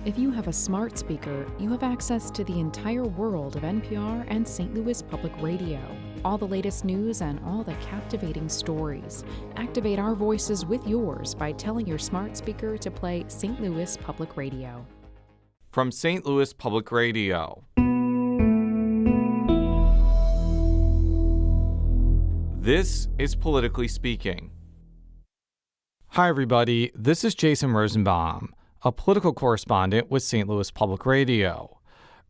If you have a smart speaker, you have access to the entire world of NPR and St. Louis Public Radio. All the latest news and all the captivating stories. Activate our voices with yours by telling your smart speaker to play St. Louis Public Radio. From St. Louis Public Radio. This is Politically Speaking. Hi, everybody. This is Jason Rosenbaum, a political correspondent with St. Louis Public Radio.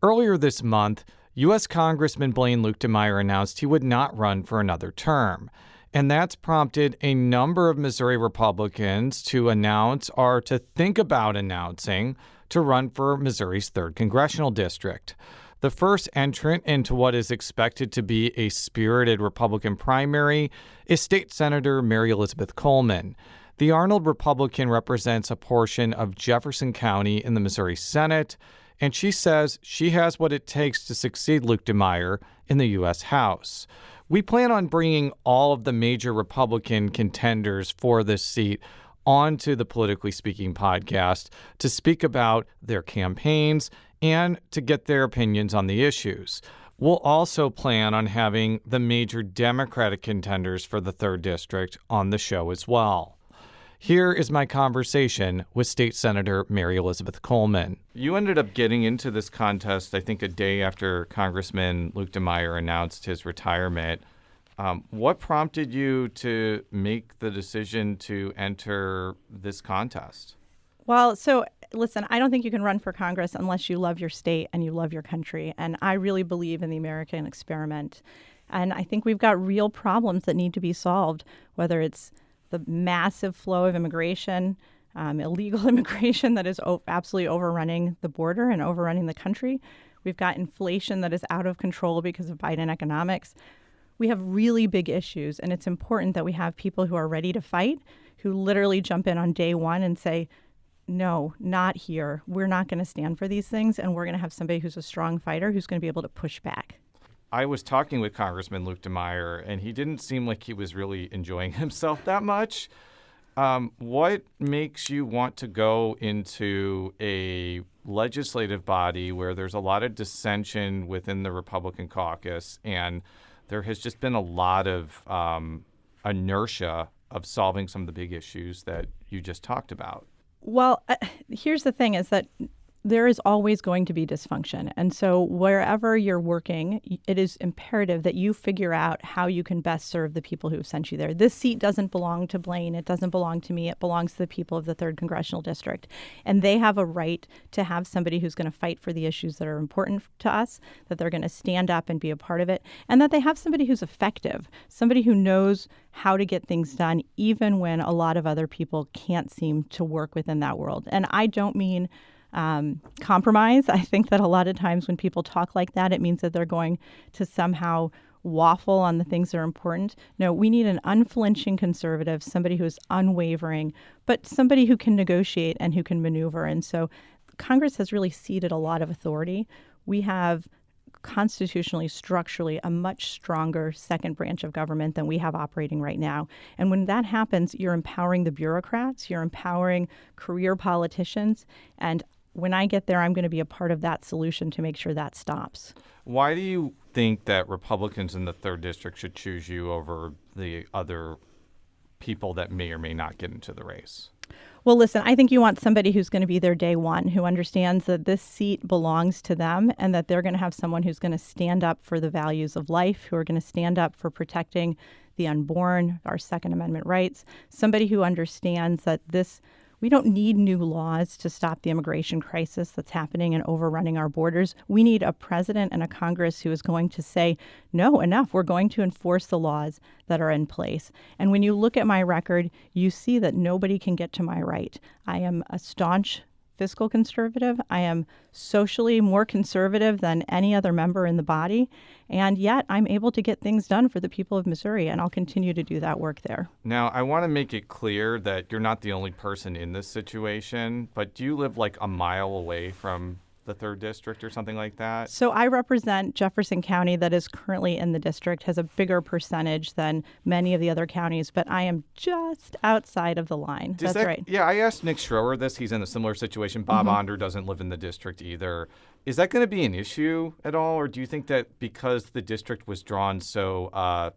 Earlier this month, U.S. Congressman Blaine Luetkemeyer announced he would not run for another term, and that's prompted a number of Missouri Republicans to announce or to think about announcing to run for Missouri's 3rd Congressional District. The first entrant into what is expected to be a spirited Republican primary is State Senator Mary Elizabeth Coleman. The Arnold Republican represents a portion of Jefferson County in the Missouri Senate, and she says she has what it takes to succeed Luetkemeyer in the U.S. House. We plan on bringing all of the major Republican contenders for this seat onto the Politically Speaking podcast to speak about their campaigns and to get their opinions on the issues. We'll also plan on having the major Democratic contenders for the 3rd District on the show as well. Here is my conversation with State Senator Mary Elizabeth Coleman. You ended up getting into this contest, I think, a day after Congressman Luetkemeyer announced his retirement. What prompted you to make the decision to enter this contest? Well, so listen, I don't think you can run for Congress unless you love your state and you love your country. And I really believe in the American experiment. And I think we've got real problems that need to be solved, whether it's the massive flow of immigration, illegal immigration that is absolutely overrunning the border and overrunning the country. We've got inflation that is out of control because of Biden economics. We have really big issues, and it's important that we have people who are ready to fight, who literally jump in on day one and say, no, not here. We're not going to stand for these things, and we're going to have somebody who's a strong fighter who's going to be able to push back. I was talking with Congressman Luetkemeyer, and he didn't seem like he was really enjoying himself that much. What makes you want to go into a legislative body where there's a lot of dissension within the Republican caucus, and there has just been a lot of inertia of solving some of the big issues that you just talked about? Well, here's the thing is that there is always going to be dysfunction. And so wherever you're working, it is imperative that you figure out how you can best serve the people who have sent you there. This seat doesn't belong to Blaine. It doesn't belong to me. It belongs to the people of the 3rd Congressional District. And they have a right to have somebody who's going to fight for the issues that are important to us, that they're going to stand up and be a part of it, and that they have somebody who's effective, somebody who knows how to get things done, even when a lot of other people can't seem to work within that world. And I don't mean compromise. I think that a lot of times when people talk like that, it means that they're going to somehow waffle on the things that are important. No, we need an unflinching conservative, somebody who is unwavering, but somebody who can negotiate and who can maneuver. And so Congress has really ceded a lot of authority. We have constitutionally, structurally, a much stronger second branch of government than we have operating right now. And when that happens, you're empowering the bureaucrats, you're empowering career politicians, and when I get there, I'm going to be a part of that solution to make sure that stops. Why do you think that Republicans in the 3rd District should choose you over the other people that may or may not get into the race? Well, listen, I think you want somebody who's going to be there day one, who understands that this seat belongs to them and that they're going to have someone who's going to stand up for the values of life, who are going to stand up for protecting the unborn, our Second Amendment rights, somebody who understands that we don't need new laws to stop the immigration crisis that's happening and overrunning our borders. We need a president and a Congress who is going to say, no, enough. We're going to enforce the laws that are in place. And when you look at my record, you see that nobody can get to my right. I am a staunch fiscal conservative. I am socially more conservative than any other member in the body. And yet I'm able to get things done for the people of Missouri, and I'll continue to do that work there. Now, I want to make it clear that you're not the only person in this situation, but do you live like a mile away from the 3rd District or something like that? So I represent Jefferson County that is currently in the district, has a bigger percentage than many of the other counties, but I am just outside of the line. That's right. Yeah, I asked Nick Schroer this. He's in a similar situation. Bob Onder doesn't live in the district either. Is that going to be an issue at all, or do you think that because the district was drawn so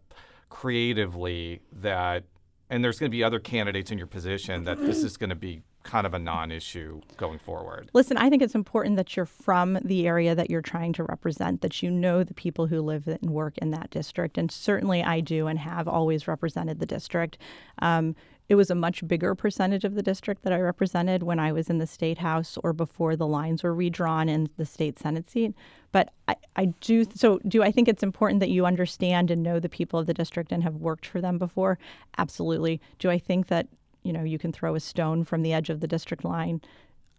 creatively that, and there's going to be other candidates in your position, that this is going to be kind of a non-issue going forward? Listen, I think it's important that you're from the area that you're trying to represent, that you know the people who live and work in that district. And certainly I do and have always represented the district. It was a much bigger percentage of the district that I represented when I was in the state house or before the lines were redrawn in the state Senate seat. But I do I think it's important that you understand and know the people of the district and have worked for them before? Absolutely. Do I think that, you can throw a stone from the edge of the district line?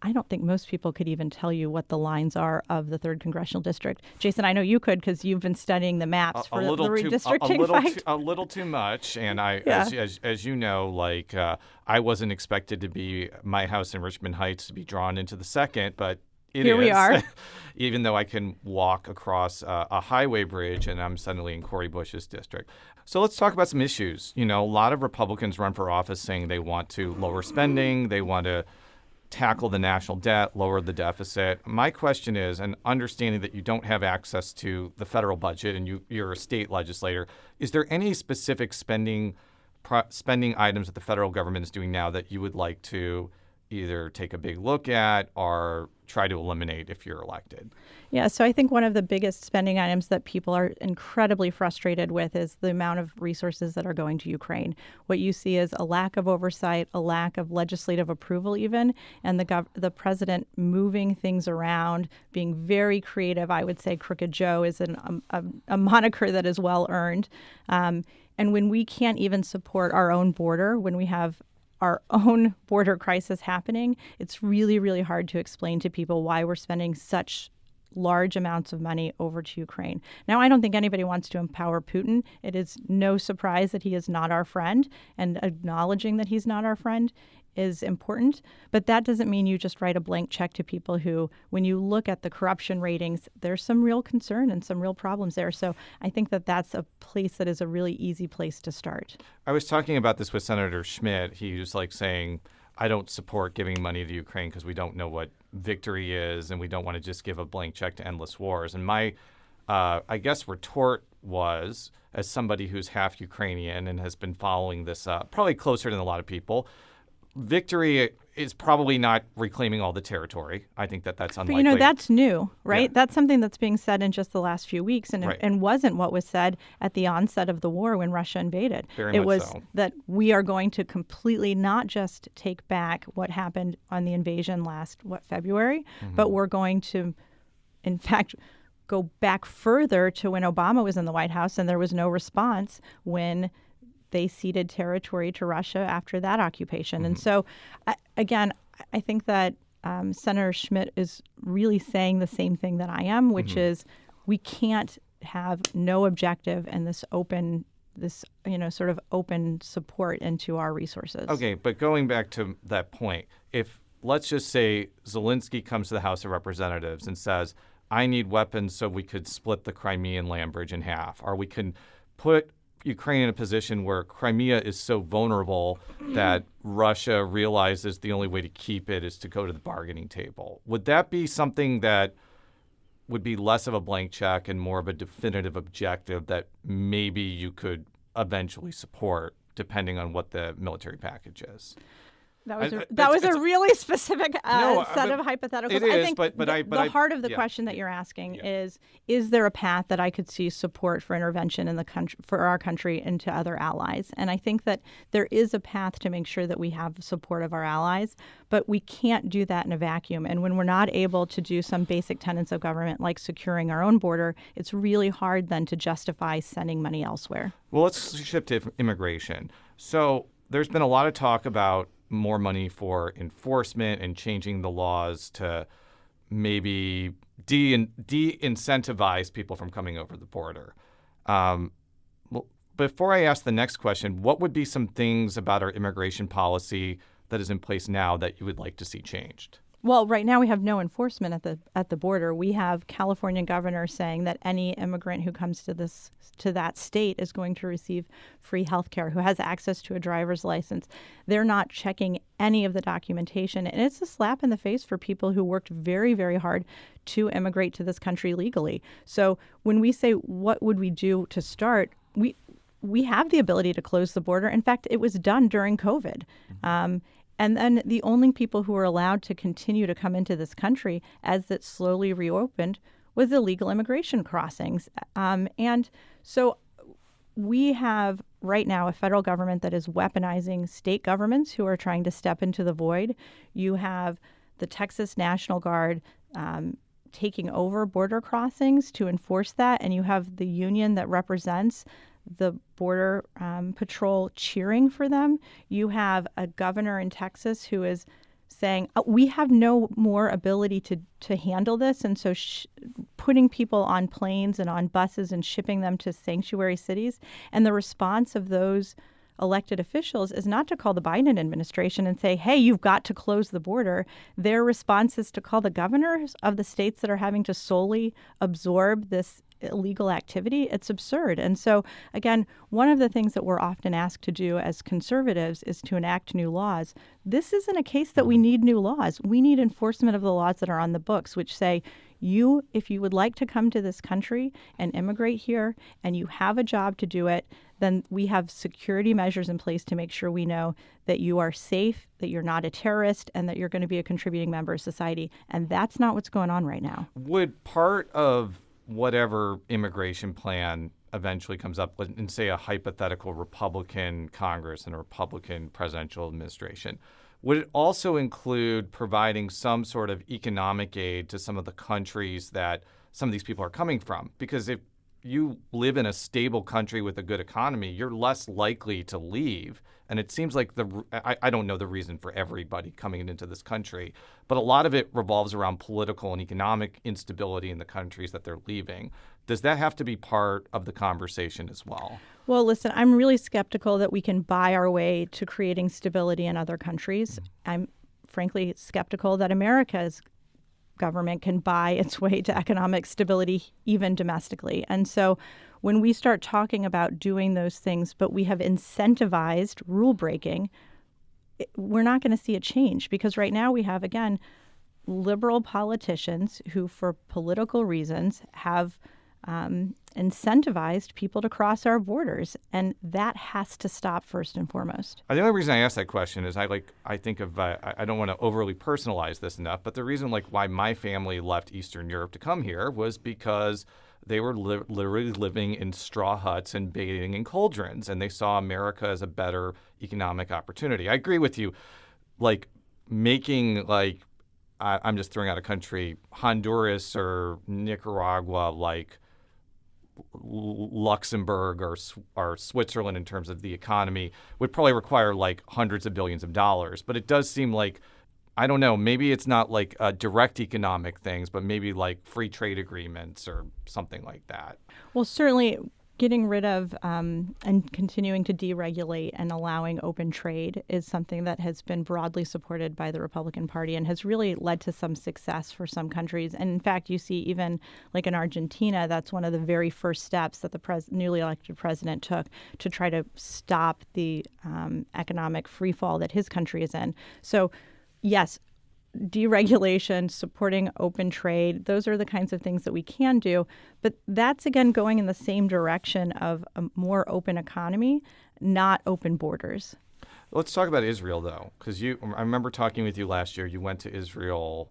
I don't think most people could even tell you what the lines are of the 3rd Congressional District. Jason, I know you could because you've been studying the maps for the redistricting fight. A little too much. And as you know, I wasn't expected to be my house in Richmond Heights to be drawn into the 2nd, but Here we are. Even though I can walk across a highway bridge and I'm suddenly in Cori Bush's district. So let's talk about some issues. A lot of Republicans run for office saying they want to lower spending, they want to tackle the national debt, lower the deficit. My question is, and understanding that you don't have access to the federal budget and you're a state legislator, is there any specific spending items that the federal government is doing now that you would like to either take a big look at or try to eliminate if you're elected? Yeah, so I think one of the biggest spending items that people are incredibly frustrated with is the amount of resources that are going to Ukraine. What you see is a lack of oversight, a lack of legislative approval even, and the president moving things around, being very creative. I would say Crooked Joe is a moniker that is well earned. And when we can't even support our own border, when we have our own border crisis happening, it's really, really hard to explain to people why we're spending such large amounts of money over to Ukraine. Now, I don't think anybody wants to empower Putin. It is no surprise that he is not our friend, and acknowledging that he's not our friend is important. But that doesn't mean you just write a blank check to people who, when you look at the corruption ratings, there's some real concern and some real problems there. So I think that that's a place that is a really easy place to start. I was talking about this with Senator Schmidt. He was saying, I don't support giving money to Ukraine because we don't know what victory is and we don't want to just give a blank check to endless wars. And my, I guess, retort was, as somebody who's half Ukrainian and has been following this probably closer than a lot of people, victory is probably not reclaiming all the territory. I think that's unlikely. But that's new, right? Yeah. That's something that's being said in just the last few weeks and, right. and wasn't what was said at the onset of the war when Russia invaded. It was so. That we are going to completely not just take back what happened on the invasion last, February, but we're going to, in fact, go back further to when Obama was in the White House and there was no response when they ceded territory to Russia after that occupation. And so, again, I think that Senator Schmidt is really saying the same thing that I am, which is we can't have no objective and this sort of open support into our resources. Okay, but going back to that point, if let's just say Zelensky comes to the House of Representatives and says, I need weapons so we could split the Crimean land bridge in half, or we can put Ukraine in a position where Crimea is so vulnerable that Russia realizes the only way to keep it is to go to the bargaining table. Would that be something that would be less of a blank check and more of a definitive objective that maybe you could eventually support depending on what the military package is? That was a really specific set of hypotheticals. It is, I think the heart of the question that you're asking is there a path that I could see support for intervention in the country, for our country, into other allies? And I think that there is a path to make sure that we have support of our allies, but we can't do that in a vacuum. And when we're not able to do some basic tenets of government like securing our own border, it's really hard then to justify sending money elsewhere. Well, let's shift to immigration. So there's been a lot of talk about more money for enforcement and changing the laws to maybe de-incentivize people from coming over the border. Before I ask the next question, what would be some things about our immigration policy that is in place now that you would like to see changed? Well, right now we have no enforcement at the border. We have California governor saying that any immigrant who comes to that state is going to receive free health care, who has access to a driver's license. They're not checking any of the documentation. And it's a slap in the face for people who worked very, very hard to immigrate to this country legally. So when we say, what would we do to start? We have the ability to close the border. In fact, it was done during COVID. And then the only people who were allowed to continue to come into this country as it slowly reopened was illegal immigration crossings. And so we have right now a federal government that is weaponizing state governments who are trying to step into the void. You have the Texas National Guard taking over border crossings to enforce that. And you have the union that represents the Border Patrol cheering for them. You have a governor in Texas who is saying, we have no more ability to handle this. And so putting people on planes and on buses and shipping them to sanctuary cities. And the response of those elected officials is not to call the Biden administration and say, hey, you've got to close the border. Their response is to call the governors of the states that are having to solely absorb this illegal activity. It's absurd. And so, again, one of the things that we're often asked to do as conservatives is to enact new laws. This isn't a case that we need new laws. We need enforcement of the laws that are on the books, which say, if you would like to come to this country and immigrate here and you have a job to do it, then we have security measures in place to make sure we know that you are safe, that you're not a terrorist, and that you're going to be a contributing member of society. And that's not what's going on right now. Would part of whatever immigration plan eventually comes up in, say, a hypothetical Republican Congress and a Republican presidential administration, would it also include providing some sort of economic aid to some of the countries that some of these people are coming from? Because if you live in a stable country with a good economy, you're less likely to leave. And it seems like I don't know the reason for everybody coming into this country, but a lot of it revolves around political and economic instability in the countries that they're leaving. Does that have to be part of the conversation as well? Well, listen, I'm really skeptical that we can buy our way to creating stability in other countries. I'm frankly skeptical that America's government can buy its way to economic stability, even domestically. And so when we start talking about doing those things, but we have incentivized rule breaking, we're not going to see a change, because right now we have, again, liberal politicians who, for political reasons, have incentivized people to cross our borders, and that has to stop first and foremost. The only reason I ask that question is I don't want to overly personalize this enough, but the reason why my family left Eastern Europe to come here was because they were literally living in straw huts and bathing in cauldrons, and they saw America as a better economic opportunity. I agree with you, making I'm just throwing out a country, Honduras or Nicaragua, Luxembourg or Switzerland in terms of the economy would probably require hundreds of billions of dollars. But it does seem I don't know, maybe it's not direct economic things, but maybe free trade agreements or something like that. Well, certainly getting rid of and continuing to deregulate and allowing open trade is something that has been broadly supported by the Republican Party and has really led to some success for some countries. And in fact, you see even in Argentina, that's one of the very first steps that the newly elected president took to try to stop the economic freefall that his country is in. So, yes, deregulation, supporting open trade, those are the kinds of things that we can do. But that's, again, going in the same direction of a more open economy, not open borders. Let's talk about Israel, though, because I remember talking with you last year. You went to Israel.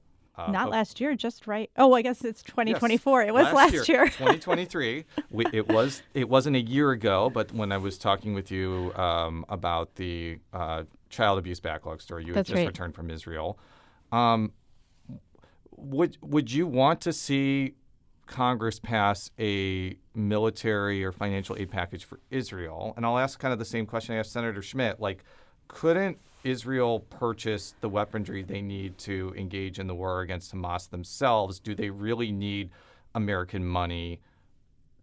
Not last year, just right. Oh, I guess it's 2024. Yes, it was last year. 2023. It wasn't a year ago, but when I was talking with you about the child abuse backlog story, you had just returned from Israel. Would you want to see Congress pass a military or financial aid package for Israel? And I'll ask kind of the same question I asked Senator Schmidt. Couldn't Israel purchase the weaponry they need to engage in the war against Hamas themselves? Do they really need American money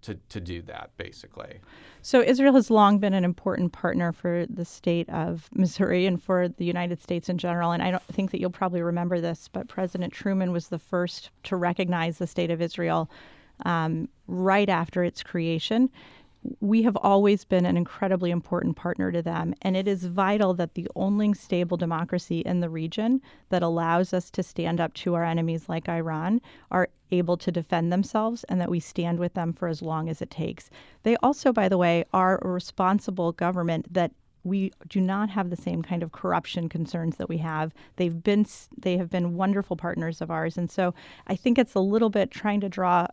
to do that, basically. So Israel has long been an important partner for the state of Missouri and for the United States in general. And I don't think that you'll probably remember this, but President Truman was the first to recognize the state of Israel right after its creation. We have always been an incredibly important partner to them, and it is vital that the only stable democracy in the region that allows us to stand up to our enemies like Iran are able to defend themselves, and that we stand with them for as long as it takes. They also, by the way, are a responsible government that we do not have the same kind of corruption concerns that we have. They have been wonderful partners of ours. And so I think it's a little bit trying to draw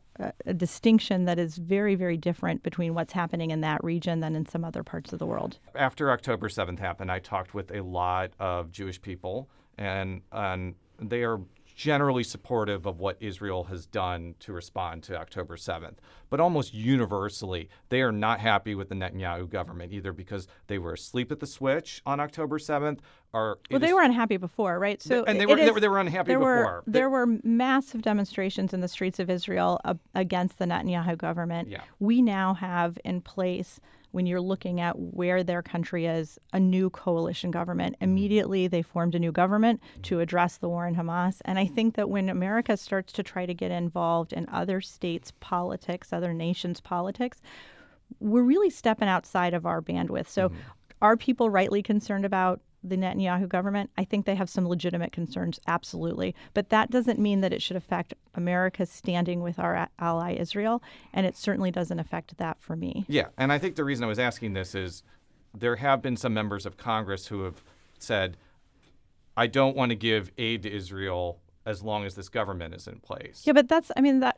a distinction that is very, very different between what's happening in that region than in some other parts of the world. After October 7th happened, I talked with a lot of Jewish people, and they are generally supportive of what Israel has done to respond to October 7th. But almost universally, they are not happy with the Netanyahu government, either because they were asleep at the switch on October 7th, or... Well, they were unhappy before, right? So they were unhappy before. There were massive demonstrations in the streets of Israel against the Netanyahu government. Yeah. We now have in place, when you're looking at where their country is, a new coalition government. Immediately, they formed a new government to address the war in Hamas. And I think that when America starts to try to get involved in other states' politics, other nations' politics, we're really stepping outside of our bandwidth. So are people rightly concerned about the Netanyahu government? I think they have some legitimate concerns, absolutely. But that doesn't mean that it should affect America's standing with our ally Israel, and it certainly doesn't affect that for me. Yeah, and I think the reason I was asking this is there have been some members of Congress who have said, I don't want to give aid to Israel as long as this government is in place. Yeah, but that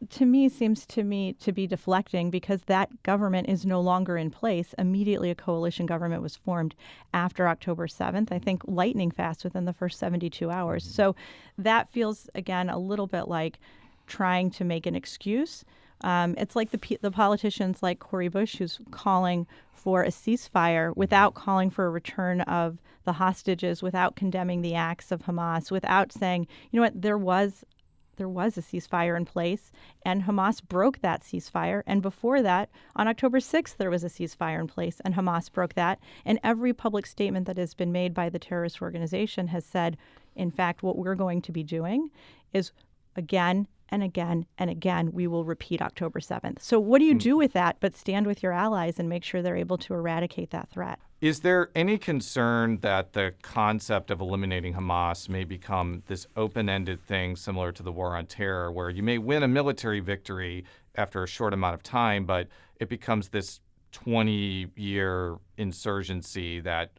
to me seems to be deflecting, because that government is no longer in place. Immediately a coalition government was formed after October 7th, I think lightning fast within the first 72 hours. So that feels, again, a little bit like trying to make an excuse. It's like the politicians like Cori Bush, who's calling for a ceasefire without calling for a return of the hostages, without condemning the acts of Hamas, without saying, you know what, there was a ceasefire in place, and Hamas broke that ceasefire. And before that, on October 6th, there was a ceasefire in place, and Hamas broke that. And every public statement that has been made by the terrorist organization has said, in fact, what we're going to be doing is again and again and again, we will repeat October 7th. So what do you do with that but stand with your allies and make sure they're able to eradicate that threat? Is there any concern that the concept of eliminating Hamas may become this open-ended thing similar to the war on terror, where you may win a military victory after a short amount of time, but it becomes this 20-year insurgency that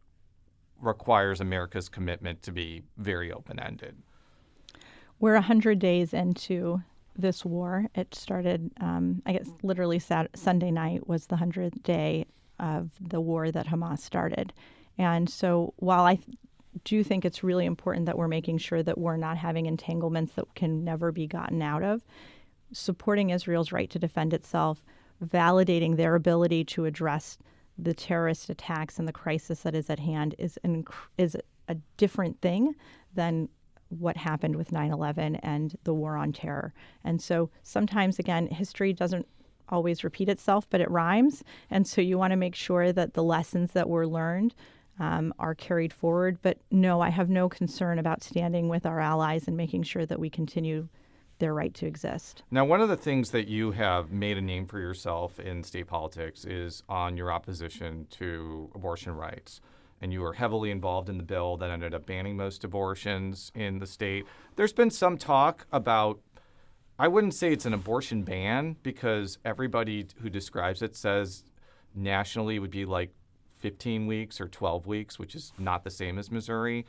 requires America's commitment to be very open-ended? We're 100 days into this war. It started, I guess, literally Sunday night was the 100th day of the war that Hamas started. And so while I do think it's really important that we're making sure that we're not having entanglements that can never be gotten out of, supporting Israel's right to defend itself, validating their ability to address the terrorist attacks and the crisis that is at hand is a different thing than what happened with 9/11 and the war on terror. And so sometimes, again, history doesn't always repeat itself, but it rhymes. And so you want to make sure that the lessons that were learned are carried forward. But no, I have no concern about standing with our allies and making sure that we continue their right to exist. Now, one of the things that you have made a name for yourself in state politics is on your opposition to abortion rights. And you were heavily involved in the bill that ended up banning most abortions in the state. There's been some talk about, I wouldn't say it's an abortion ban, because everybody who describes it says nationally it would be like 15 weeks or 12 weeks, which is not the same as Missouri.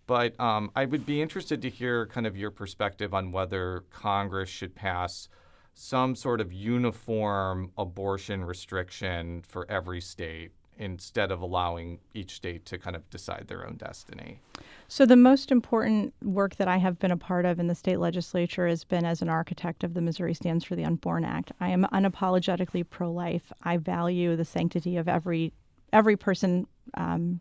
But I would be interested to hear kind of your perspective on whether Congress should pass some sort of uniform abortion restriction for every state, instead of allowing each state to kind of decide their own destiny. So the most important work that I have been a part of in the state legislature has been as an architect of the Missouri Stands for the Unborn Act. I am unapologetically pro-life. I value the sanctity of every person in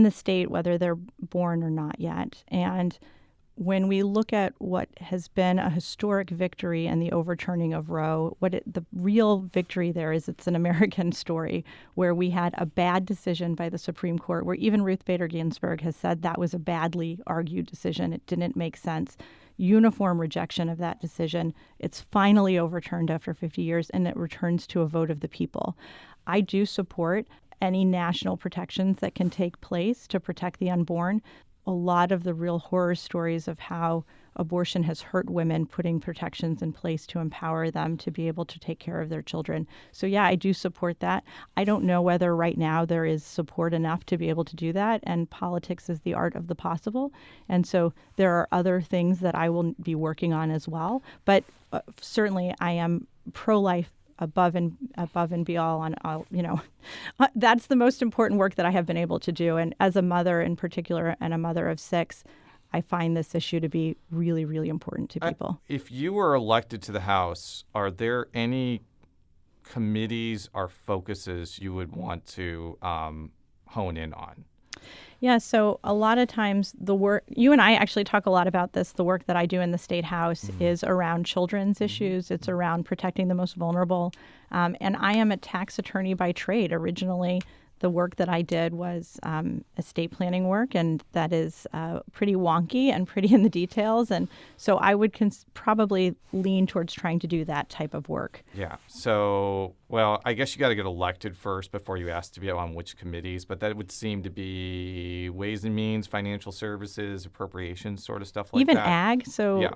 the state, whether they're born or not yet. And when we look at what has been a historic victory and the overturning of Roe, the real victory there is it's an American story where we had a bad decision by the Supreme Court, where even Ruth Bader Ginsburg has said that was a badly argued decision. It didn't make sense. Uniform rejection of that decision. It's finally overturned after 50 years, and it returns to a vote of the people. I do support any national protections that can take place to protect the unborn. A lot of the real horror stories of how abortion has hurt women, putting protections in place to empower them to be able to take care of their children. So yeah, I do support that. I don't know whether right now there is support enough to be able to do that, and politics is the art of the possible. And so there are other things that I will be working on as well. But certainly I am pro-life above and beyond on all, that's the most important work that I have been able to do. And as a mother in particular, and a mother of 6, I find this issue to be really, really important to people. If you were elected to the House, are there any committees or focuses you would want to hone in on? Yeah, so a lot of times the work, you and I actually talk a lot about this, the work that I do in the State House is around children's issues. It's around protecting the most vulnerable. And I am a tax attorney by trade. Originally, the work that I did was estate planning work, and that is pretty wonky and pretty in the details. And so I would probably lean towards trying to do that type of work. Yeah. So, well, I guess you got to get elected first before you ask to be on which committees, but that would seem to be Ways and Means, Financial Services, Appropriations, sort of stuff like Even that. ag. So yeah.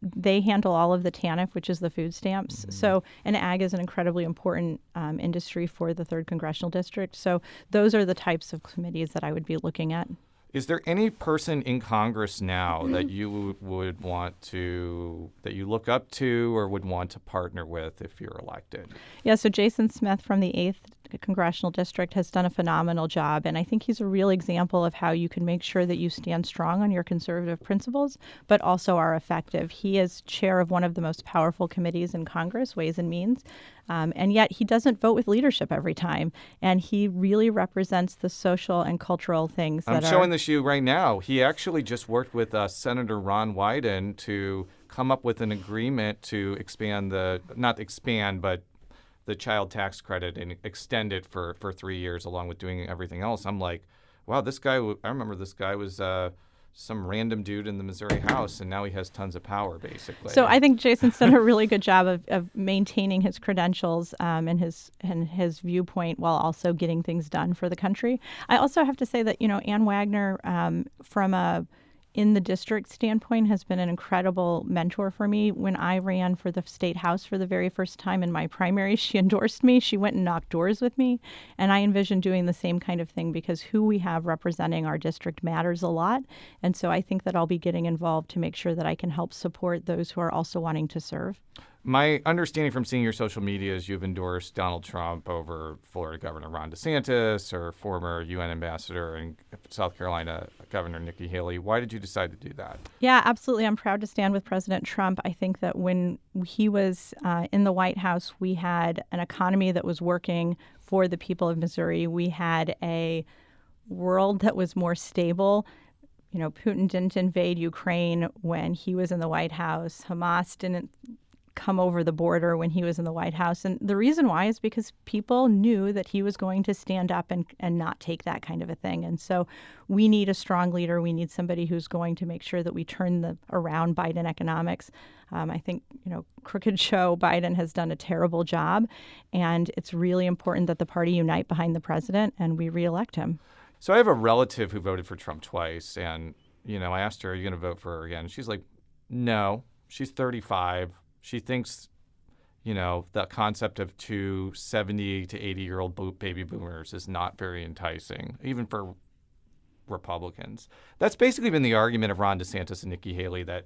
They handle all of the TANF, which is the food stamps. So, and ag is an incredibly important industry for the 3rd Congressional District. So those are the types of committees that I would be looking at. Is there any person in Congress now that you would want to, that you look up to or would want to partner with if you're elected? Yeah, so Jason Smith from the 8th Congressional District has done a phenomenal job, and I think he's a real example of how you can make sure that you stand strong on your conservative principles, but also are effective. He is chair of one of the most powerful committees in Congress, Ways and Means, and yet he doesn't vote with leadership every time, and he really represents the social and cultural things that I'm showing this to you right now. He actually just worked with Senator Ron Wyden to come up with an agreement to expand but the child tax credit and extend it for 3 years along with doing everything else. I'm like, wow, this guy, I remember this guy was some random dude in the Missouri House, and now he has tons of power, basically. So I think Jason's done a really good job of maintaining his credentials and his viewpoint while also getting things done for the country. I also have to say that, Ann Wagner, from a in the district standpoint, has been an incredible mentor for me. When I ran for the State House for the very first time in my primary, she endorsed me. She went and knocked doors with me. And I envision doing the same kind of thing because who we have representing our district matters a lot. And so I think that I'll be getting involved to make sure that I can help support those who are also wanting to serve. My understanding from seeing your social media is you've endorsed Donald Trump over Florida Governor Ron DeSantis or former UN Ambassador and South Carolina Governor Nikki Haley. Why did you decide to do that? Yeah, absolutely. I'm proud to stand with President Trump. I think that when he was in the White House, we had an economy that was working for the people of Missouri. We had a world that was more stable. Putin didn't invade Ukraine when he was in the White House. Hamas didn't come over the border when he was in the White House. And the reason why is because people knew that he was going to stand up and not take that kind of a thing. And so we need a strong leader. We need somebody who's going to make sure that we turn around Biden economics. I think, crooked Joe Biden has done a terrible job. And it's really important that the party unite behind the president and we reelect him. So I have a relative who voted for Trump twice. And, I asked her, are you going to vote for her again? She's like, no. She's 35. She thinks, the concept of two 70 to 80-year-old baby boomers is not very enticing, even for Republicans. That's basically been the argument of Ron DeSantis and Nikki Haley, that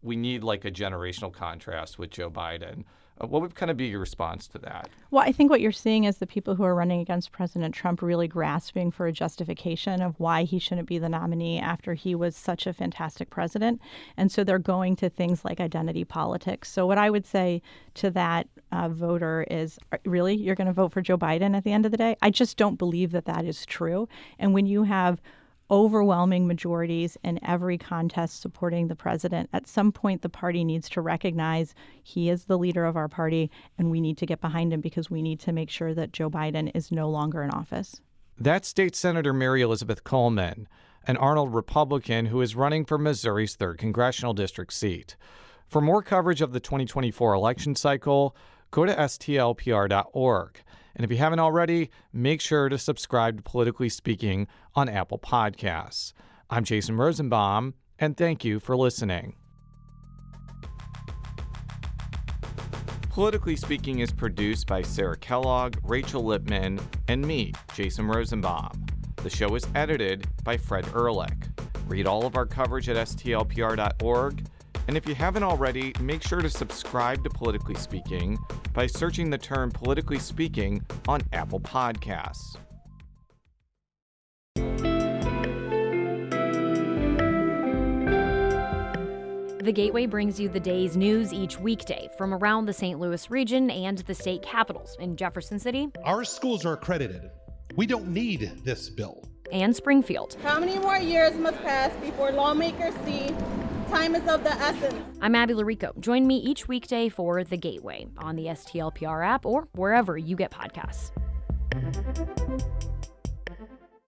we need like a generational contrast with Joe Biden. What would kind of be your response to that? Well, I think what you're seeing is the people who are running against President Trump really grasping for a justification of why he shouldn't be the nominee after he was such a fantastic president. And so they're going to things like identity politics. So what I would say to that voter is, really, you're going to vote for Joe Biden at the end of the day? I just don't believe that that is true. And when you have overwhelming majorities in every contest supporting the president. At some point, the party needs to recognize he is the leader of our party, and we need to get behind him because we need to make sure that Joe Biden is no longer in office. That's State Senator Mary Elizabeth Coleman, an Arnold Republican who is running for Missouri's 3rd Congressional District seat. For more coverage of the 2024 election cycle, go to stlpr.org. And if you haven't already, make sure to subscribe to Politically Speaking on Apple Podcasts. I'm Jason Rosenbaum, and thank you for listening. Politically Speaking is produced by Sarah Kellogg, Rachel Lippman, and me, Jason Rosenbaum. The show is edited by Fred Ehrlich. Read all of our coverage at stlpr.org. And if you haven't already, make sure to subscribe to Politically Speaking by searching the term Politically Speaking on Apple Podcasts. The Gateway brings you the day's news each weekday from around the St. Louis region and the state capitals in Jefferson City. Our schools are accredited. We don't need this bill. And Springfield. How many more years must pass before lawmakers see time is of the essence? I'm Abby Larico. Join me each weekday for The Gateway on the STLPR app or wherever you get podcasts.